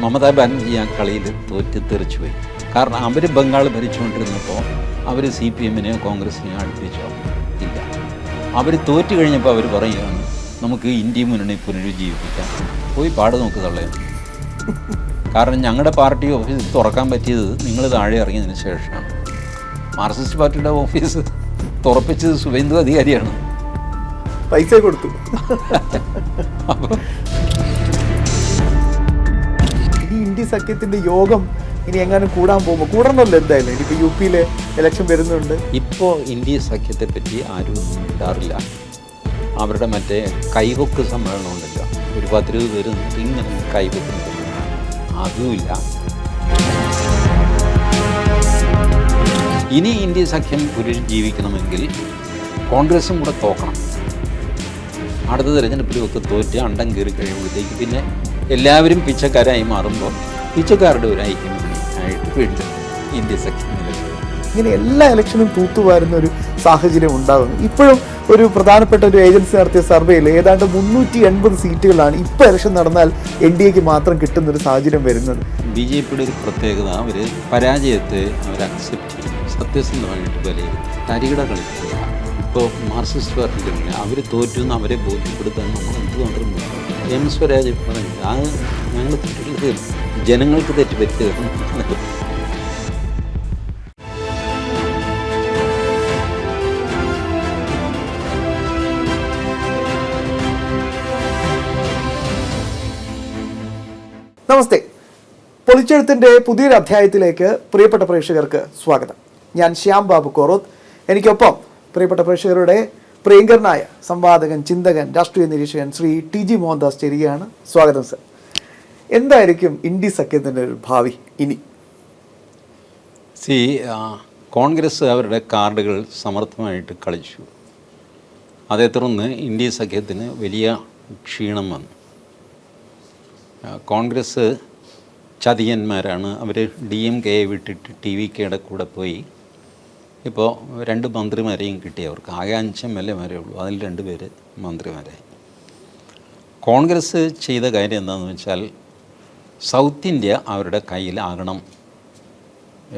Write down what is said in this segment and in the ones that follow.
മമതാ ബാനർജി ആ കളിയിൽ തോറ്റ് തെറിച്ചുപോയി. കാരണം അവർ ബംഗാൾ ഭരിച്ചുകൊണ്ടിരുന്നപ്പോൾ അവർ CPM-നെയോ കോൺഗ്രസിനെയോ അടുപ്പിച്ചോ ഇല്ല. അവർ തോറ്റു കഴിഞ്ഞപ്പോൾ അവർ പറയുകയാണ് നമുക്ക് ഇന്ത്യ മുന്നണി പുനരുജ്ജീവിപ്പിക്കാം. പോയി പാട് നോക്ക് തള്ളയാണ്. കാരണം ഞങ്ങളുടെ പാർട്ടി ഓഫീസ് തുറക്കാൻ പറ്റിയത് നിങ്ങൾ താഴെ ഇറങ്ങിയതിന് ശേഷമാണ്. മാർക്സിസ്റ്റ് പാർട്ടിയുടെ ഓഫീസ് തുറപ്പിച്ചത് സുവേന്ദു അധികാരിയാണ്. പൈസ കൊടുത്തു. അപ്പോൾ ഈ ഇന്ത്യ സഖ്യത്തിന്റെ യോഗം ഇനി എങ്ങാനും കൂടാൻ പോകുമ്പോൾ കൂടണമല്ലോ എന്തായാലും. ഇനിയിപ്പോൾ UP ഇലക്ഷൻ വരുന്നുണ്ട്. ഇപ്പോൾ ഇന്ത്യ സഖ്യത്തെ പറ്റി ആരും ഒന്നും ഇടാറില്ല. അവരുടെ മറ്റേ കൈവക്ക് സമ്മേളനം ഉണ്ടല്ലോ, ഒരു 10-20 പേര് നിന്നിട്ട് ഇങ്ങനെ കൈവക്കുന്നില്ല, അതുമില്ല. ഇനി ഇന്ത്യ സഖ്യം പുനരുജ്ജീവിക്കണമെങ്കിൽ കോൺഗ്രസും കൂടെ തോക്കണം. അടുത്ത തിരഞ്ഞെടുപ്പിലുമൊക്കെ തോറ്റ് അണ്ടം കയറി കഴിയുമ്പോഴത്തേക്ക് പിന്നെ എല്ലാവരും പിച്ചക്കാരായി മാറുമ്പോൾ പിച്ചക്കാരുടെ ഒരു ഐക്യമായിട്ട് വീണ്ടും ഇന്ത്യ സഖ്യം നിലനിൽക്കും. ഇങ്ങനെ എല്ലാ ഇലക്ഷനും തൂത്തുവാരുന്ന ഒരു സാഹചര്യം ഉണ്ടാകുന്നു. ഇപ്പോഴും ഒരു പ്രധാനപ്പെട്ട ഒരു ഏജൻസി നടത്തിയ സർവേയിൽ ഏതാണ്ട് 380 സീറ്റുകളാണ് ഇപ്പോൾ ഇലക്ഷൻ നടന്നാൽ NDAക്ക് മാത്രം കിട്ടുന്നൊരു സാഹചര്യം വരുന്നത്. BJPയുടെ ഒരു പ്രത്യേകത, അവർ പരാജയത്തെ അവർ അക്സെപ്റ്റ് ചെയ്യും, സത്യസന്ധമായിട്ട് വിലയിരുത്തും, തരികിട കളിക്കുക. ഇപ്പോൾ മാർക്സിസ്റ്റ് പാർട്ടികളിൽ അവർ തോറ്റുന്ന അവരെ ബോധ്യപ്പെടുത്താൻ നമ്മൾ എന്തുമാത്രം M. സ്വരാജ് പറഞ്ഞു, അത് ഞങ്ങൾ തെറ്റുള്ളത് ജനങ്ങൾക്ക് തെറ്റുപറ്റുക. നമസ്തേ. പൊളിച്ചെഴുത്തിൻ്റെ പുതിയൊരു അധ്യായത്തിലേക്ക് പ്രിയപ്പെട്ട പ്രേക്ഷകർക്ക് സ്വാഗതം. ഞാൻ ശ്യാം ബാബു കോറോത്ത്. എനിക്കൊപ്പം പ്രിയപ്പെട്ട പ്രേക്ഷകരുടെ പ്രിയങ്കരനായ സംവാദകൻ, ചിന്തകൻ, രാഷ്ട്രീയ നിരീക്ഷകൻ ശ്രീ TG മോഹൻദാസ് ചേരുകയാണ്. സ്വാഗതം സർ. എന്തായിരിക്കും ഇന്ത്യ സഖ്യത്തിൻ്റെ ഒരു ഭാവി ഇനി? കോൺഗ്രസ് അവരുടെ കാർഡുകൾ സമർത്ഥമായിട്ട് കളിച്ചു. അതേ തുടർന്ന് ഇന്ത്യ സഖ്യത്തിന് വലിയ ക്ഷീണം വന്നു. കോൺഗ്രസ് ചതിയന്മാരാണ്. അവർ DMK-യെ വിട്ടിട്ട് TVK-യുടെ കൂടെ പോയി. ഇപ്പോൾ 2 മന്ത്രിമാരെയും കിട്ടി. അവർക്ക് ആകെ 5 MLA-മാരേ ഉള്ളൂ, അതിൽ 2 പേര് മന്ത്രിമാരായി. കോൺഗ്രസ് ചെയ്ത കാര്യം എന്താണെന്ന് വെച്ചാൽ സൗത്ത് ഇന്ത്യ അവരുടെ കയ്യിലാകണം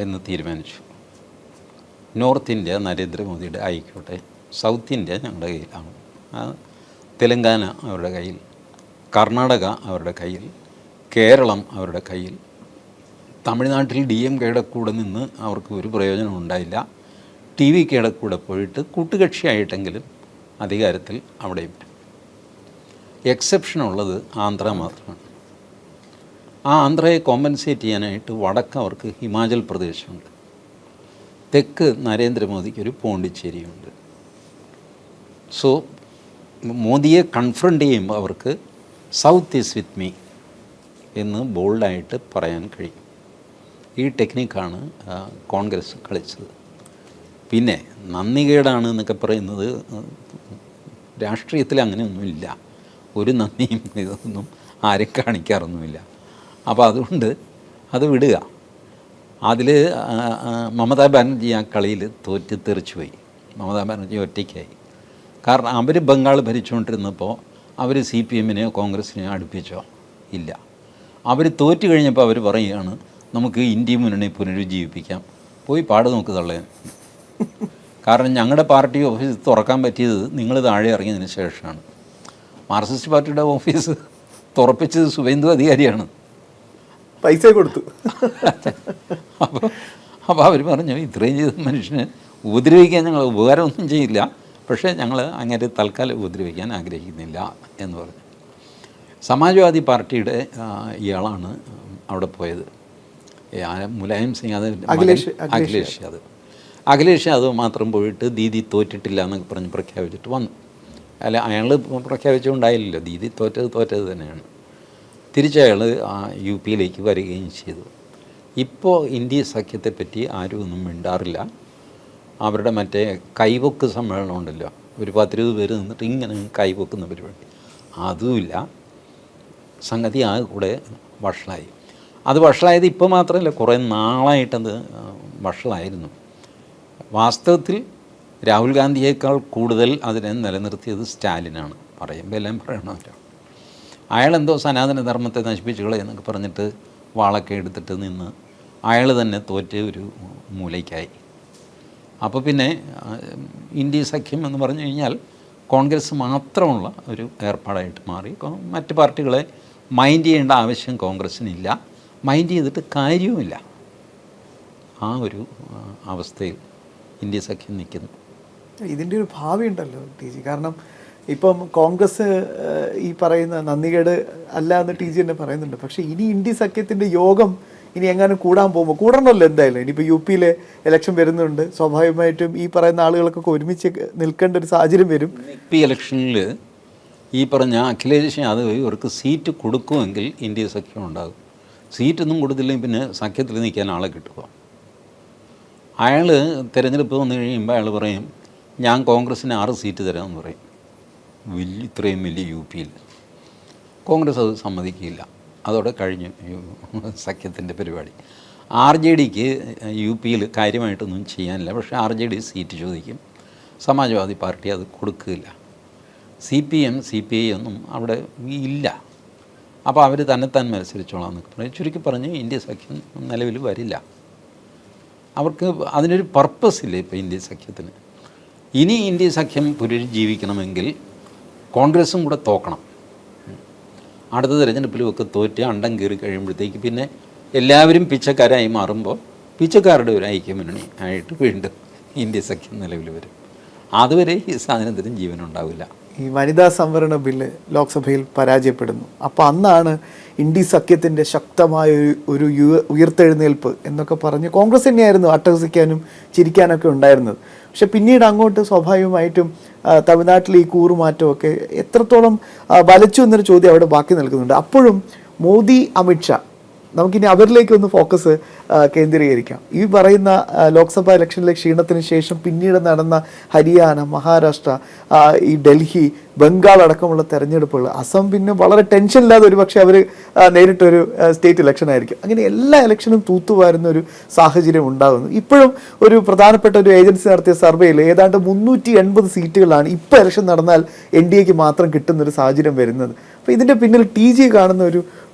എന്ന് തീരുമാനിച്ചു. നോർത്ത് ഇന്ത്യ നരേന്ദ്രമോദിയുടെ ആയിക്കോട്ടെ, സൗത്ത് ഇന്ത്യ ഞങ്ങളുടെ കയ്യിലാണ്. തെലങ്കാന അവരുടെ കയ്യിൽ, കർണാടക അവരുടെ കയ്യിൽ, കേരളം അവരുടെ കയ്യിൽ. തമിഴ്നാട്ടിൽ DMK-യുടെ കൂടെ നിന്ന് അവർക്ക് ഒരു പ്രയോജനം ഉണ്ടായില്ല. TVK-യുടെ കൂടെ പോയിട്ട് കൂട്ടുകക്ഷിയായിട്ടെങ്കിലും അധികാരത്തിൽ അവിടെയും വരും. എക്സെപ്ഷൻ ഉള്ളത് ആന്ധ്ര മാത്രമാണ്. ആ ആന്ധ്രയെ കോമ്പൻസേറ്റ് ചെയ്യാനായിട്ട് വടക്ക് അവർക്ക് ഹിമാചൽ പ്രദേശുണ്ട്, തെക്ക് നരേന്ദ്രമോദിക്കൊരു പോണ്ടിച്ചേരിയുണ്ട്. സോ മോദിയെ കൺഫ്രണ്ട് ചെയ്യുമ്പോൾ അവർക്ക് സൗത്ത് ഈസ് വിത്ത് മീ എന്ന് ബോൾഡായിട്ട് പറയാൻ കഴിയും. ഈ ടെക്നിക്കാണ് കോൺഗ്രസ് കളിച്ചത്. പിന്നെ നന്ദികേടാണ് എന്നൊക്കെ പറയുന്നത് രാഷ്ട്രീയത്തിൽ അങ്ങനെയൊന്നുമില്ല. ഒരു നന്ദിയും ഇതൊന്നും ആരും കാണിക്കാറൊന്നുമില്ല. അപ്പോൾ അതുകൊണ്ട് അത് വിടുക. അതിൽ മമതാ ബാനർജി ആ കളിയിൽ തോറ്റ് തെറിച്ചുപോയി. മമതാ ബാനർജി ഒറ്റയ്ക്കായി. കാരണം അവർ ബംഗാൾ ഭരിച്ചുകൊണ്ടിരുന്നപ്പോൾ അവർ CPM-നെയോ കോൺഗ്രസിനെയോ അടുപ്പിച്ചോ ഇല്ല. അവർ തോറ്റു കഴിഞ്ഞപ്പോൾ അവർ പറയുകയാണ് നമുക്ക് ഇന്ത്യ മുന്നണി പുനരുജ്ജീവിപ്പിക്കാം. പോയി പാട് നോക്ക് തള്ളയാൻ. കാരണം ഞങ്ങളുടെ പാർട്ടി ഓഫീസ് തുറക്കാൻ പറ്റിയത് നിങ്ങൾ താഴെ ഇറങ്ങിയതിന് ശേഷമാണ്. മാർക്സിസ്റ്റ് പാർട്ടിയുടെ ഓഫീസ് തുറപ്പിച്ചത് സുവേന്ദു അധികാരിയാണ്. പൈസ കൊടുത്തു. അപ്പോൾ അവർ പറഞ്ഞു ഇത്രയും ചെയ്ത മനുഷ്യനെ ഉപദ്രവിക്കാൻ ഞങ്ങൾ ഉപകാരമൊന്നും ചെയ്യില്ല, പക്ഷേ ഞങ്ങൾ അങ്ങനെ തൽക്കാലം ഉപദ്രവിക്കാൻ ആഗ്രഹിക്കുന്നില്ല എന്ന് പറഞ്ഞു. സമാജ്വാദി പാർട്ടിയുടെ ഇയാളാണ് അവിടെ പോയത്, മുലായം സിംഗ്, അത് അഖിലേഷ് യാദവ് മാത്രം പോയിട്ട് ദീദി തോറ്റിട്ടില്ല എന്നൊക്കെ പറഞ്ഞ് പ്രഖ്യാപിച്ചിട്ട് വന്നു. അല്ല, അയാൾ പ്രഖ്യാപിച്ചുകൊണ്ടായില്ലല്ലോ, ദീദി തോറ്റത് തന്നെയാണ്. തിരിച്ചയാൾ UP-യിലേക്ക് വരികയും ചെയ്തു. ഇപ്പോൾ ഇന്ത്യ സഖ്യത്തെപ്പറ്റി ആരും ഒന്നും മിണ്ടാറില്ല. അവരുടെ മറ്റേ കൈവക്ക് സമ്മേളനം ഉണ്ടല്ലോ, ഒരു 10-20 പേര് നിന്നിട്ട് ഇങ്ങനെ കൈവക്കുന്ന പരിപാടി, അതുമില്ല. സംഗതി ആകെ കൂടെ വഷളായി. അത് വഷളായത് ഇപ്പോൾ മാത്രമല്ല, കുറേ നാളായിട്ടത് വഷളായിരുന്നു. വാസ്തവത്തിൽ രാഹുൽ ഗാന്ധിയേക്കാൾ കൂടുതൽ അതിനെ നിലനിർത്തിയത് സ്റ്റാലിനാണ്. പറയുമ്പോൾ എല്ലാം പറയണമല്ലോ. അയാളെന്തോ സനാതന ധർമ്മത്തെ നശിപ്പിച്ചു കളയെന്നൊക്കെ പറഞ്ഞിട്ട് വാളൊക്കെ എടുത്തിട്ട് നിന്ന് അയാൾ തന്നെ തോറ്റ് ഒരു മൂലയ്ക്കായി. അപ്പോൾ പിന്നെ ഇന്ത്യ സഖ്യം എന്ന് പറഞ്ഞു കഴിഞ്ഞാൽ കോൺഗ്രസ് മാത്രമുള്ള ഒരു ഏർപ്പാടായിട്ട് മാറി. മറ്റ് പാർട്ടികളെ മൈൻഡ് ചെയ്യേണ്ട ആവശ്യം കോൺഗ്രസ്സിനില്ല, മൈൻഡ് ചെയ്തിട്ട് കാര്യവുമില്ല. ആ ഒരു അവസ്ഥയിൽ ഇന്ത്യ സഖ്യം നിൽക്കുന്നു. ഇതിൻ്റെ ഒരു ഭാവി ഉണ്ടല്ലോ ടി ജി. കാരണം ഇപ്പം കോൺഗ്രസ് ഈ പറയുന്ന നന്ദികേട് അല്ല എന്ന് ടി ജി തന്നെ പറയുന്നുണ്ട്. പക്ഷേ ഇനി ഇന്ത്യ സഖ്യത്തിൻ്റെ യോഗം ഇനി എങ്ങാനും കൂടാൻ പോകുമ്പോൾ കൂടണമല്ലോ എന്തായാലും. ഇനിയിപ്പോൾ യു പിയിലെ ഇലക്ഷൻ വരുന്നുണ്ട്, സ്വാഭാവികമായിട്ടും ഈ പറയുന്ന ആളുകൾക്കൊക്കെ ഒരുമിച്ച് നിൽക്കേണ്ട ഒരു സാഹചര്യം വരും. ഈ ഇലക്ഷനിൽ ഈ പറഞ്ഞ അഖിലേഷ് യാദവ് ഇവർക്ക് സീറ്റ് കൊടുക്കുമെങ്കിൽ ഇന്ത്യ സഖ്യം ഉണ്ടാകും. സീറ്റൊന്നും കൊടുത്തില്ലെങ്കിൽ പിന്നെ സഖ്യത്തിൽ നിൽക്കാൻ ആളെ കിട്ടുക. അയാൾ തിരഞ്ഞെടുപ്പ് വന്നു കഴിയുമ്പോൾ അയാൾ പറയും ഞാൻ കോൺഗ്രസ്സിന് 6 സീറ്റ് തരാമെന്ന് പറയും. ഇത്രയും വലിയ യു പിയിൽ കോൺഗ്രസ് അത് സമ്മതിക്കില്ല. അതോടെ കഴിഞ്ഞു സഖ്യത്തിൻ്റെ പരിപാടി. RJDക്ക് യു പിയിൽ കാര്യമായിട്ടൊന്നും ചെയ്യാനില്ല. പക്ഷേ RJD സീറ്റ് ചോദിക്കും, സമാജ്വാദി പാർട്ടി അത് കൊടുക്കില്ല. CPM CPI ഒന്നും അവിടെ ഇല്ല. അപ്പോൾ അവർ തന്നെത്താൻ മത്സരിച്ചോളാം എന്നൊക്കെ പറയും. ചുരുക്കി പറഞ്ഞ് ഇന്ത്യ സഖ്യം നിലവിൽ വരില്ല. അവർക്ക് അതിനൊരു പർപ്പസ് ഇല്ല ഇപ്പോൾ ഇന്ത്യ സഖ്യത്തിന്. ഇനി ഇന്ത്യ സഖ്യം പുനരുജ്ജീവിക്കണമെങ്കിൽ കോൺഗ്രസും കൂടെ തോക്കണം. അടുത്ത തിരഞ്ഞെടുപ്പിലുമൊക്കെ തോറ്റ് അണ്ടം കയറി കഴിയുമ്പോഴത്തേക്ക് പിന്നെ എല്ലാവരും പിച്ചക്കാരായി മാറുമ്പോൾ പിച്ചക്കാരുടെ ഒരു ഐക്യമുന്നണി ആയിട്ട് വീണ്ടും ഇന്ത്യ സഖ്യം നിലവിൽ വരും. അതുവരെ ഈ സാധനത്തിനും ജീവനുണ്ടാവില്ല. ഈ വനിതാ സംവരണ ബില്ല് ലോക്സഭയിൽ പരാജയപ്പെടുന്നു. അപ്പോൾ അന്നാണ് ഇന്ത്യ സഖ്യത്തിൻ്റെ ശക്തമായ ഒരു ഉയർത്തെഴുന്നേൽപ്പ് എന്നൊക്കെ പറഞ്ഞ് കോൺഗ്രസ് തന്നെയായിരുന്നു അട്ടഹസിക്കാനും ചിരിക്കാനൊക്കെ ഉണ്ടായിരുന്നത്. പക്ഷെ പിന്നീട് അങ്ങോട്ട് സ്വാഭാവികമായിട്ടും തമിഴ്നാട്ടിൽ ഈ കൂറുമാറ്റമൊക്കെ എത്രത്തോളം വലച്ചു എന്നൊരു ചോദ്യം അവിടെ ബാക്കി നിൽക്കുന്നുണ്ട്. അപ്പോഴും മോദി, അമിത്ഷാ, നമുക്കിനി അവരിലേക്ക് ഒന്ന് ഫോക്കസ് കേന്ദ്രീകരിക്കാം. ഈ പറയുന്ന ലോക്സഭാ ഇലക്ഷനിലെ ക്ഷീണത്തിന് ശേഷം പിന്നീട് നടന്ന ഹരിയാന, മഹാരാഷ്ട്ര, ഈ ഡൽഹി, ബംഗാൾ അടക്കമുള്ള തെരഞ്ഞെടുപ്പുകൾ, അസം പിന്നെ വളരെ ടെൻഷനില്ലാതെ ഒരു പക്ഷേ അവർ നേരിട്ടൊരു സ്റ്റേറ്റ് ഇലക്ഷൻ ആയിരിക്കും. അങ്ങനെ എല്ലാ ഇലക്ഷനും തൂത്തുവാരുന്ന ഒരു സാഹചര്യം ഉണ്ടാകുന്നു. ഇപ്പോഴും ഒരു പ്രധാനപ്പെട്ട ഒരു ഏജൻസി നടത്തിയ സർവേയിൽ ഏതാണ്ട് 380 സീറ്റുകളാണ് ഇപ്പോൾ ഇലക്ഷൻ നടന്നാൽ NDAക്ക് മാത്രം കിട്ടുന്നൊരു സാഹചര്യം വരുന്നത്. അപ്പോൾ ഇതിൻ്റെ പിന്നിൽ TG കാണുന്ന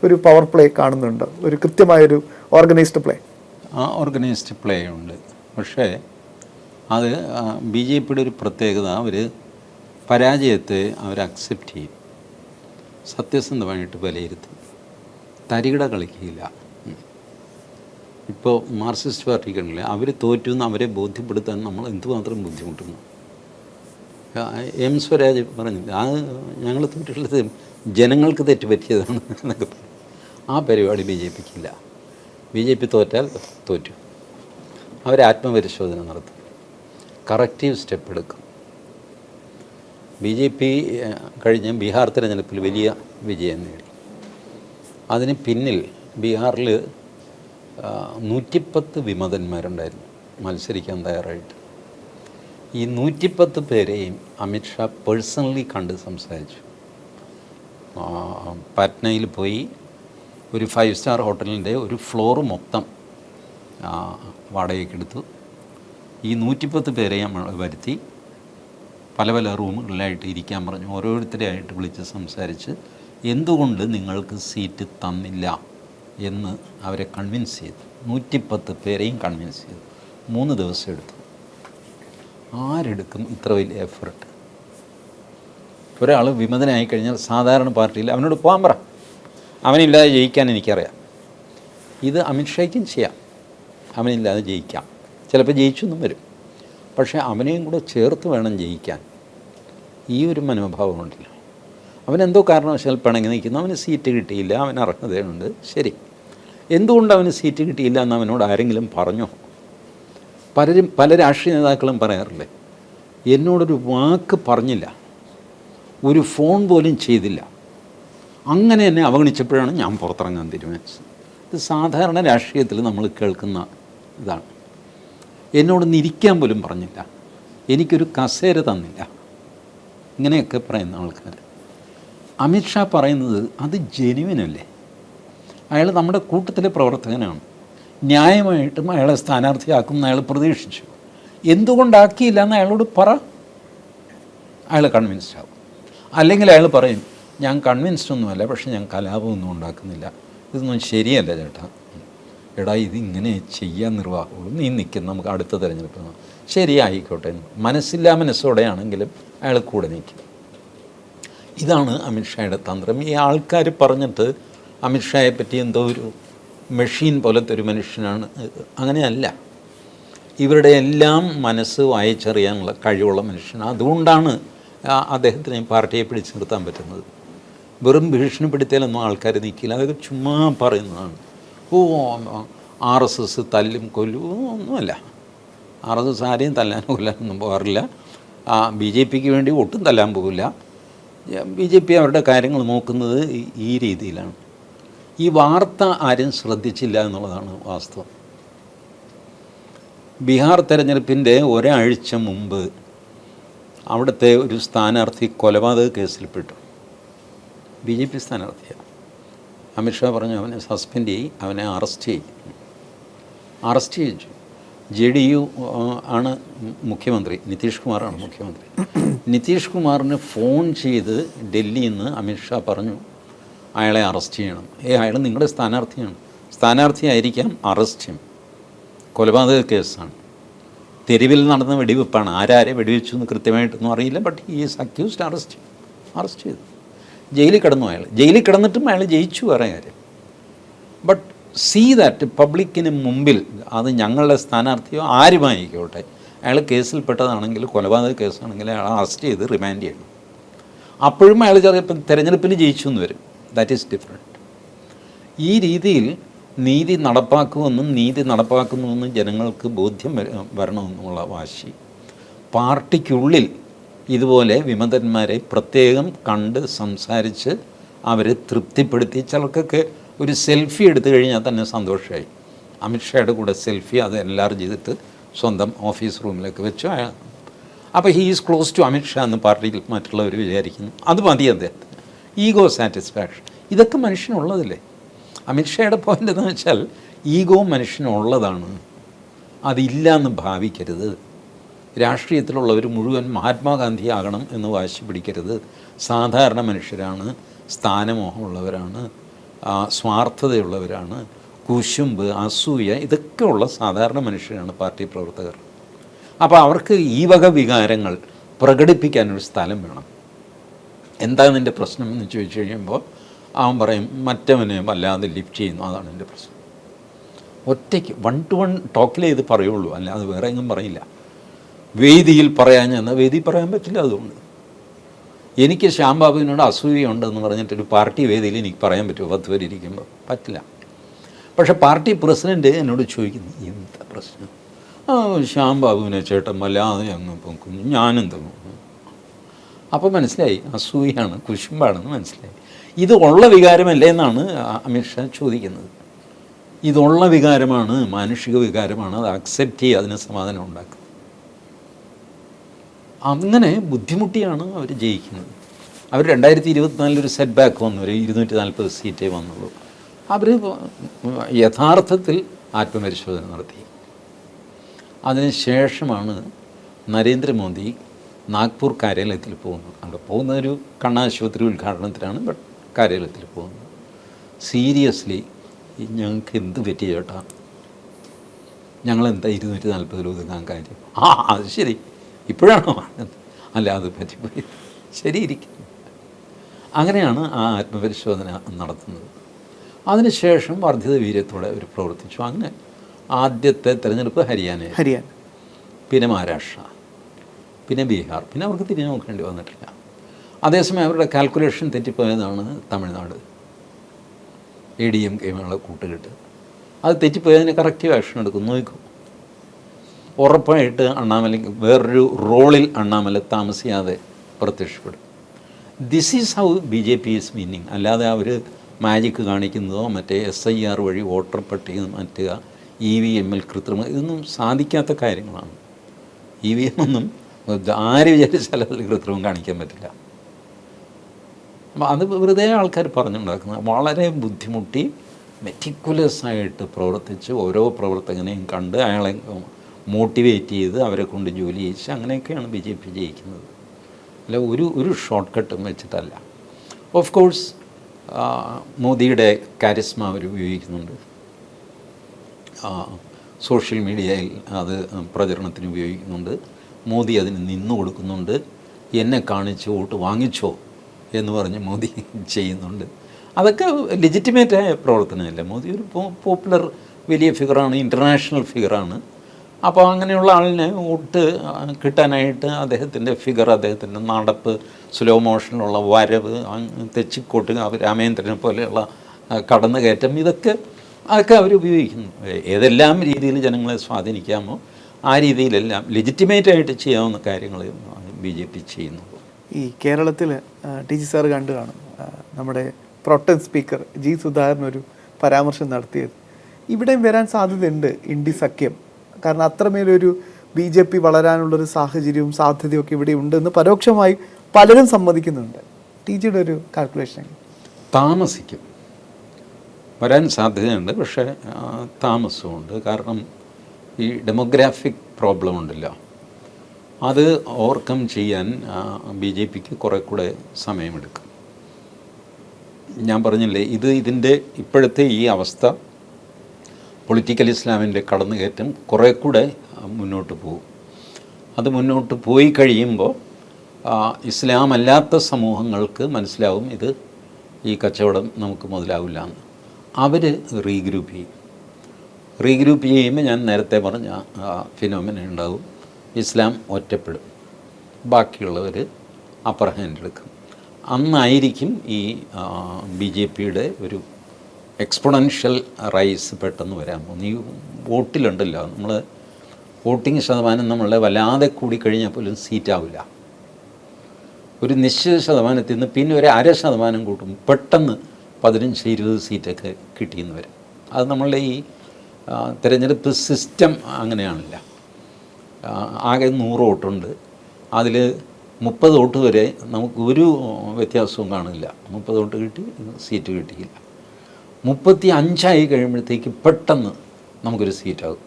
ഒരു പവർ പ്ലേ കാണുന്നുണ്ട്, ഒരു കൃത്യമായൊരു ഓർഗനൈസ്ഡ് പ്ലേ. ആ ഓർഗനൈസ്ഡ് പ്ലേ ഉണ്ട്. പക്ഷേ അത് BJPയുടെ ഒരു പ്രത്യേകത, അവർ പരാജയത്തെ അവർ അക്സെപ്റ്റ് ചെയ്യും, സത്യസന്ധമായിട്ട് വിലയിരുത്തും, തരികിട കളിക്കില്ല. ഇപ്പോൾ മാർക്സിസ്റ്റ് പാർട്ടികളിൽ അവർ തോറ്റുമെന്ന് അവരെ ബോധ്യപ്പെടുത്താൻ നമ്മൾ എന്തുമാത്രം ബുദ്ധിമുട്ടുന്നു. സ്വരാജ് പറഞ്ഞില്ല, അത് ഞങ്ങൾ തോറ്റിട്ടുള്ളത് ജനങ്ങൾക്ക് തെറ്റുപറ്റിയതാണ് എന്നൊക്കെ പറയും. ആ പരിപാടി BJPക്കില്ല. BJP തോറ്റാൽ തോറ്റു. അവർ ആത്മപരിശോധന നടത്തും, കറക്റ്റീവ് സ്റ്റെപ്പ് എടുക്കും. BJP കഴിഞ്ഞ ബീഹാർ തിരഞ്ഞെടുപ്പിൽ വലിയ വിജയം നേടി. അതിന് പിന്നിൽ ബീഹാറിൽ 110 വിമതന്മാരുണ്ടായിരുന്നു മത്സരിക്കാൻ തയ്യാറായിട്ട്. ഈ 110 പേരെയും അമിത്ഷാ പേഴ്സണലി കണ്ട് സംസാരിച്ചു. പാറ്റ്നയിൽ പോയി ഒരു 5 സ്റ്റാർ ഹോട്ടലിൻ്റെ ഒരു ഫ്ലോറ് മൊത്തം വാടകയ്ക്കെടുത്തു. ഈ 110 പേരെയും വരുത്തി പല പല റൂമുകളിലായിട്ട് ഇരിക്കാൻ പറഞ്ഞു. ഓരോരുത്തരെയായിട്ട് വിളിച്ച് സംസാരിച്ച് എന്തുകൊണ്ട് നിങ്ങൾക്ക് സീറ്റ് തന്നില്ല എന്ന് അവരെ കൺവിൻസ് ചെയ്തു. 110 പേരെയും കൺവിൻസ് ചെയ്തു. 3 ദിവസം എടുത്തു. ആരെടുക്കും ഇത്ര വലിയ എഫർട്ട്? ഒരാൾ വിമതനായി കഴിഞ്ഞാൽ സാധാരണ പാർട്ടിയിൽ അവനോട് പോകാൻ പറ, അവനില്ലാതെ ജയിക്കാൻ എനിക്കറിയാം. ഇത് അമിത്ഷായ്ക്കും ചെയ്യാം, അവനില്ലാതെ ജയിക്കാം. ചിലപ്പോൾ ജയിച്ചൊന്നും വരും, പക്ഷേ അവനെയും കൂടെ ചേർത്ത് വേണം ജയിക്കാൻ. ഈ ഒരു മനോഭാവമുണ്ടല്ലോ. അവനെന്തോ കാരണവശാൽ പിണങ്ങി നിൽക്കുന്നു, അവന് സീറ്റ് കിട്ടിയില്ല, അവന് അർഹതയുണ്ട്, ശരി. എന്തുകൊണ്ട് അവന് സീറ്റ് കിട്ടിയില്ല എന്ന് അവനോട് ആരെങ്കിലും പറഞ്ഞോ? പല രാഷ്ട്രീയ നേതാക്കളും പറയാറില്ലേ, എന്നോടൊരു വാക്ക് പറഞ്ഞില്ല, ഒരു ഫോൺ പോലും ചെയ്തില്ല, അങ്ങനെ എന്നെ അവഗണിച്ചപ്പോഴാണ് ഞാൻ പുറത്തിറങ്ങാൻ തീരുമാനിച്ചത്. ഇത് സാധാരണ രാഷ്ട്രീയത്തിൽ നമ്മൾ കേൾക്കുന്ന ഇതാണ്. എന്നോടൊന്ന് ഇരിക്കാൻ പോലും പറഞ്ഞില്ല, എനിക്കൊരു കസേര തന്നില്ല, ഇങ്ങനെയൊക്കെ പറയുന്ന ആൾക്കാർ. അമിത്ഷാ പറയുന്നത് അത് ജെനുവിനല്ലേ? അയാൾ നമ്മുടെ കൂട്ടത്തിലെ പ്രവർത്തകനാണ്. ന്യായമായിട്ടും അയാളെ സ്ഥാനാർത്ഥിയാക്കുമെന്ന് അയാൾ പ്രതീക്ഷിച്ചു. എന്തുകൊണ്ടാക്കിയില്ല എന്ന് അയാളോട് പറ, അയാൾ കൺവിൻസ്ഡ് ആവും. അല്ലെങ്കിൽ അയാൾ പറയും ഞാൻ കൺവിൻസ്ഡ് ഒന്നുമല്ല, പക്ഷെ ഞാൻ കലാപമൊന്നും ഉണ്ടാക്കുന്നില്ല, ഇതൊന്നും ശരിയല്ല ചേട്ടാ, എടാ ഇതിങ്ങനെ ചെയ്യാൻ നിർവാഹമുള്ളൂ, നീ നിൽക്കും, നമുക്ക് അടുത്ത തിരഞ്ഞെടുപ്പ് ശരി ആയിക്കോട്ടെ. മനസ്സില്ലാ മനസ്സോടെയാണെങ്കിലും അയാൾ കൂടെ നിൽക്കും. ഇതാണ് അമിത്ഷായുടെ തന്ത്രം. ഈ ആൾക്കാർ പറഞ്ഞിട്ട് അമിത്ഷായെ പറ്റി എന്തോ ഒരു മെഷീൻ പോലത്തെ ഒരു മനുഷ്യനാണ്, അങ്ങനെയല്ല. ഇവരുടെ എല്ലാം മനസ്സ് വായിച്ചറിയാനുള്ള കഴിവുള്ള മനുഷ്യനാണ്. അതുകൊണ്ടാണ് അദ്ദേഹത്തിന് പാർട്ടിയെ പിടിച്ചു നിർത്താൻ പറ്റുന്നത്. വെറും ഭീഷണിപ്പെടുത്തിയാലൊന്നും ആൾക്കാർ നിൽക്കില്ല, അതൊക്കെ ചുമ്മാ പറയുന്നതാണ്. RSS തല്ലും കൊല്ലും ഒന്നുമല്ല. RSS ആരെയും തല്ലാനും കൊല്ലാനൊന്നും പോകാറില്ല. BJPക്ക് വേണ്ടി ഒട്ടും തല്ലാൻ പോകില്ല. BJP അവരുടെ കാര്യങ്ങൾ നോക്കുന്നത് ഈ രീതിയിലാണ്. ഈ വാർത്ത ആരും ശ്രദ്ധിച്ചില്ല എന്നുള്ളതാണ് വാസ്തവം. ബീഹാർ തെരഞ്ഞെടുപ്പിൻ്റെ ഒരാഴ്ച മുമ്പ് അവിടുത്തെ ഒരു സ്ഥാനാർത്ഥി കൊലപാതക കേസിൽപ്പെട്ടു. BJP സ്ഥാനാർത്ഥിയാണ്. അമിത്ഷാ പറഞ്ഞു അവനെ സസ്പെൻഡ് ചെയ്യും, അവനെ അറസ്റ്റ് ചെയ്യിച്ചു. JDU ആണ് മുഖ്യമന്ത്രി, നിതീഷ് കുമാറാണ് മുഖ്യമന്ത്രി. നിതീഷ് കുമാറിന് ഫോൺ ചെയ്ത് ഡൽഹിയിൽ നിന്ന് അമിത്ഷാ പറഞ്ഞു അയാളെ അറസ്റ്റ് ചെയ്യണം. അയാൾ നിങ്ങളുടെ സ്ഥാനാർത്ഥിയായിരിക്കാം, അറസ്റ്റ് ചെയ്യും. കൊലപാതക കേസാണ്, തെരുവിൽ നടന്ന വെടിവെപ്പാണ്. ആരാരെ വെടിവെച്ചു എന്ന് കൃത്യമായിട്ടൊന്നും അറിയില്ല. ബട്ട് ഈ ഈസ് അക്യൂസ്ഡ്, അറസ്റ്റ് ചെയ്തു. ജയിലിൽ കിടന്നു അയാൾ. ജയിലിൽ കിടന്നിട്ടും അയാൾ ജയിച്ചു, വേറെ കാര്യം. ബട്ട് സീ ദാറ്റ് പബ്ലിക്കിന് മുമ്പിൽ അത് ഞങ്ങളുടെ സ്ഥാനാർത്ഥിയോ ആരുമായിക്കോട്ടെ, അയാൾ കേസിൽപ്പെട്ടതാണെങ്കിൽ, കൊലപാതക കേസാണെങ്കിൽ അയാൾ അറസ്റ്റ് ചെയ്ത് റിമാൻഡ് ചെയ്യണം. അപ്പോഴും അയാൾ ചിലപ്പോൾ തെരഞ്ഞെടുപ്പിൽ ജയിച്ചു എന്ന് വരും. That is different. ഈ രീതിയിൽ നീതി നടപ്പാക്കുന്നുവെന്നും ജനങ്ങൾക്ക് ബോധ്യം വരണമെന്നുള്ള വാശി, പാർട്ടിക്കുള്ളിൽ ഇതുപോലെ വിമതന്മാരെ പ്രത്യേകം കണ്ട് സംസാരിച്ച് അവരെ തൃപ്തിപ്പെടുത്തി, ചിലർക്കൊക്കെ ഒരു സെൽഫി എടുത്തു കഴിഞ്ഞാൽ തന്നെ സന്തോഷമായി. അമിത്ഷായുടെ കൂടെ സെൽഫി അത് എൻലാർജ് ചെയ്തിട്ട് സ്വന്തം ഓഫീസ് റൂമിലേക്ക് വെച്ചു. അപ്പോൾ he is close to Amit Shah എന്ന് പാർട്ടിയിൽ മറ്റുള്ളവർ വിചാരിക്കുന്നു. അത് മതി അദ്ദേഹത്തിന്. ഈഗോ സാറ്റിസ്ഫാക്ഷൻ, ഇതൊക്കെ മനുഷ്യനുള്ളതല്ലേ. അമിത്ഷായുടെ പോയിൻ്റ് എന്ന് വെച്ചാൽ ഈഗോ മനുഷ്യനുള്ളതാണ്, അതില്ല എന്ന് ഭാവിക്കരുത്. രാഷ്ട്രീയത്തിലുള്ളവർ മുഴുവൻ മഹാത്മാഗാന്ധി ആകണം എന്ന് വാശി പിടിക്കരുത്. സാധാരണ മനുഷ്യരാണ്, സ്ഥാനമോഹമുള്ളവരാണ്, സ്വാർത്ഥതയുള്ളവരാണ്, കുശുമ്പ്, അസൂയ, ഇതൊക്കെ ഉള്ള സാധാരണ മനുഷ്യരാണ് പാർട്ടി പ്രവർത്തകർ. അപ്പോൾ അവർക്ക് ഈ വക വികാരങ്ങൾ പ്രകടിപ്പിക്കാനൊരു സ്ഥലം വേണം. എന്താ നിൻ്റെ പ്രശ്നം എന്ന് ചോദിച്ചു കഴിയുമ്പോൾ അവൻ പറയും മറ്റവനെ വല്ലാതെ ലിഫ്റ്റ് ചെയ്യുന്നു, അതാണ് എൻ്റെ പ്രശ്നം. ഒറ്റയ്ക്ക് 1-to-1 ടോക്കിൽ ചെയ്ത് പറയുള്ളൂ, അല്ലാതെ വേറെ എങ്ങും പറയില്ല. വേദിയിൽ പറയാൻ ചെന്നാൽ വേദി പറയാൻ പറ്റില്ല. അതുകൊണ്ട് എനിക്ക് ശ്യാം ബാബുവിനോട് അസൂയുണ്ടെന്ന് പറഞ്ഞിട്ടൊരു പാർട്ടി വേദിയിൽ എനിക്ക് പറയാൻ പറ്റുമോ? 10 പേര് ഇരിക്കുമ്പോൾ പറ്റില്ല. പക്ഷേ പാർട്ടി പ്രസിഡൻറ്റ് എന്നോട് ചോദിക്കുന്നു എന്താ പ്രശ്നം? ശ്യാം ബാബുവിനെ ചേട്ടൻ വല്ലാതെ അങ്ങ് പൊക്കുന്നു, ഞാനെന്താ? അപ്പോൾ മനസ്സിലായി അസൂയാണ്, കുശുമ്പാണെന്ന് മനസ്സിലായി. ഇത് ഉള്ള വികാരമല്ലേ എന്നാണ് അമിത്ഷാ ചോദിക്കുന്നത്. ഇതുള്ള വികാരമാണ്, മാനുഷിക വികാരമാണ്, അത് അക്സെപ്റ്റ് ചെയ്യുക, അതിന് സമാധാനം ഉണ്ടാക്കുക. അങ്ങനെ ബുദ്ധിമുട്ടിയാണ് അവർ ജയിക്കുന്നത്. അവർ 2024 ഒരു സെറ്റ് ബാക്ക് വന്നു, ഒരു 240 സീറ്റേ വന്നുള്ളൂ. അവർ യഥാർത്ഥത്തിൽ ആത്മപരിശോധന നടത്തി. അതിനുശേഷമാണ് നരേന്ദ്രമോദി നാഗ്പൂർ കാര്യാലയത്തിൽ പോകുന്നത്. അവിടെ പോകുന്നൊരു കണ്ണാശുപത്രി ഉദ്ഘാടനത്തിനാണ്, ബട്ട് കാര്യാലയത്തിൽ പോകുന്നത്. സീരിയസ്ലി ഞങ്ങൾക്ക് എന്ത് പറ്റി ചേട്ടാ, ഞങ്ങളെന്താ 240 ഒതുങ്ങാൻ കാര്യം? അത് ശരി, ഇപ്പോഴാണോ? അല്ല, അത് പറ്റിപ്പോയി, ശരിയിരിക്കും. അങ്ങനെയാണ് ആ ആത്മപരിശോധന നടത്തുന്നത്. അതിനുശേഷം വർദ്ധിത വീര്യത്തോടെ അവർ പ്രവർത്തിച്ചു. അങ്ങനെ ആദ്യത്തെ തെരഞ്ഞെടുപ്പ് ഹരിയാന, പിന്നെ മഹാരാഷ്ട്ര, പിന്നെ ബീഹാർ, പിന്നെ അവർക്ക് തിരിഞ്ഞു നോക്കേണ്ടി വന്നിട്ടില്ല. അതേസമയം അവരുടെ കാൽക്കുലേഷൻ തെറ്റിപ്പോയതാണ് തമിഴ്നാട്. ADMK കൂട്ടുകെട്ട് അത് തെറ്റിപ്പോയതിന് കറക്റ്റീവ് ആക്ഷൻ എടുക്കും. നോക്കും, ഉറപ്പായിട്ട് അണ്ണാമലയ്ക്ക് വേറൊരു റോളിൽ അണ്ണാമല താമസിയാതെ പ്രത്യക്ഷപ്പെടും. This is how BJP is winning. അല്ലാതെ അവർ മാജിക്ക് കാണിക്കുന്നതോ മറ്റേ SIR വഴി വോട്ടർ പട്ടിക മാറ്റുക, EVM കൃത്രിമം, ഇതൊന്നും സാധിക്കാത്ത കാര്യങ്ങളാണ്. EVM ഒന്നും ആര് വിചാരിച്ചാലും അതിൽ കൃത്രിമം കാണിക്കാൻ പറ്റില്ല. അപ്പോൾ അത് വെറുതെ ആൾക്കാർ പറഞ്ഞുണ്ടാക്കുന്നത്. വളരെ ബുദ്ധിമുട്ടി മെറ്റിക്കുലസായിട്ട് പ്രവർത്തിച്ച് ഓരോ പ്രവർത്തകനെയും കണ്ട് അയാളെ മോട്ടിവേറ്റ് ചെയ്ത് അവരെ കൊണ്ട് ജോലി ചെയ്യിച്ച് അങ്ങനെയൊക്കെയാണ് BJP ജയിക്കുന്നത്. അല്ല ഒരു ഷോർട്ട് കട്ടും വെച്ചിട്ടല്ല. ഓഫ് കോഴ്സ് മോദിയുടെ കാരിസ്മ അവർ ഉപയോഗിക്കുന്നുണ്ട്, സോഷ്യൽ മീഡിയയിൽ അത് പ്രചരണത്തിന് ഉപയോഗിക്കുന്നുണ്ട്, മോദി അതിന് നിന്നു കൊടുക്കുന്നുണ്ട്, എന്നെ കാണിച്ച് വോട്ട് വാങ്ങിച്ചോ എന്ന് പറഞ്ഞ് മോദി ചെയ്യുന്നുണ്ട്. അതൊക്കെ ലെജിറ്റിമേറ്റായ പ്രവർത്തനമല്ല. മോദി ഒരു പോപ്പുലർ വലിയ ഫിഗറാണ്, ഇൻ്റർനാഷണൽ ഫിഗറാണ്. അപ്പോൾ അങ്ങനെയുള്ള ആളിനെ വോട്ട് കിട്ടാനായിട്ട് അദ്ദേഹത്തിൻ്റെ ഫിഗർ, അദ്ദേഹത്തിൻ്റെ നടപ്പ്, സ്ലോ മോഷനിലുള്ള വരവ്, തെച്ചിക്കോട്ട് രാമേന്ദ്രനെ പോലെയുള്ള കടന്നുകയറ്റം, അതൊക്കെ അവർ ഉപയോഗിക്കുന്നു. ഏതെല്ലാം രീതിയിൽ ജനങ്ങളെ സ്വാധീനിക്കാമോ ആ രീതിയിലെല്ലാം ലെജിറ്റിമേറ്റായിട്ട് ചെയ്യാവുന്ന കാര്യങ്ങൾ BJP ചെയ്യുന്നു. ഈ കേരളത്തിൽ ടി ജി സാർ കണ്ടു കാണും, നമ്മുടെ പ്രോട്ടൻ സ്പീക്കർ ജി സുധാകരൻ ഒരു പരാമർശം നടത്തിയത്. ഇവിടെയും വരാൻ സാധ്യതയുണ്ട് ഇന്ത്യ സഖ്യം, കാരണം അത്രമേലൊരു BJP വളരാനുള്ളൊരു സാഹചര്യവും സാധ്യതയും ഒക്കെ ഇവിടെ ഉണ്ടെന്ന് പരോക്ഷമായി പലരും സമ്മതിക്കുന്നുണ്ട്. ടി ജിയുടെ ഒരു കാൽക്കുലേഷൻ താമസിക്കും, വരാൻ സാധ്യതയുണ്ട്, പക്ഷേ താമസമുണ്ട്. കാരണം ഈ ഡെമോഗ്രാഫിക് പ്രോബ്ലം ഉണ്ടല്ലോ, അത് ഓവർകം ചെയ്യാൻ BJPക്ക് കുറെ കൂടെ സമയമെടുക്കും. ഞാൻ പറഞ്ഞില്ലേ, ഇതിൻ്റെ ഇപ്പോഴത്തെ ഈ അവസ്ഥ, പൊളിറ്റിക്കൽ ഇസ്ലാമിൻ്റെ കടന്നുകയറ്റം കുറെ കൂടെ മുന്നോട്ട് പോകും. അത് മുന്നോട്ട് പോയി കഴിയുമ്പോൾ ഇസ്ലാം അല്ലാത്ത സമൂഹങ്ങൾക്ക് മനസ്സിലാവും ഇത് ഈ കച്ചവടം നമുക്ക് മുതലാവില്ല എന്ന്. അവർ റീഗ്രൂപ്പ് ചെയ്യുമ്പോൾ ഞാൻ നേരത്തെ പറഞ്ഞ ഫിനോമിന ഉണ്ടാവും. ഇസ്ലാം ഒറ്റപ്പെടും, ബാക്കിയുള്ളവർ അപ്പർ ഹാൻഡ് എടുക്കും. അന്നായിരിക്കും ഈ BJPയുടെ ഒരു എക്സ്പൊണൻഷ്യൽ റൈസ് പെട്ടെന്ന് വരാൻ പോകുന്നു. ഈ വോട്ടിലുണ്ടല്ലോ, നമ്മൾ വോട്ടിംഗ് ശതമാനം നമ്മളെ വല്ലാതെ കൂടിക്കഴിഞ്ഞാൽ പോലും സീറ്റാവില്ല. ഒരു നിശ്ചിത ശതമാനത്തിൽ നിന്ന് പിന്നെ ഒരു 0.5% കൂട്ടും, പെട്ടെന്ന് 15-20 സീറ്റൊക്കെ കിട്ടിയെന്ന് വരും. അത് നമ്മളുടെ ഈ തിരഞ്ഞെടുപ്പ് സിസ്റ്റം അങ്ങനെയാണല്ല. ആകെ 100 വോട്ടുണ്ട്, അതിൽ 30 വോട്ട് വരെ നമുക്ക് ഒരു വ്യത്യാസവും കാണില്ല. 30 വോട്ട് കിട്ടി, സീറ്റ് കിട്ടിയില്ല. 35 കഴിയുമ്പോഴത്തേക്ക് പെട്ടെന്ന് നമുക്കൊരു സീറ്റാകും.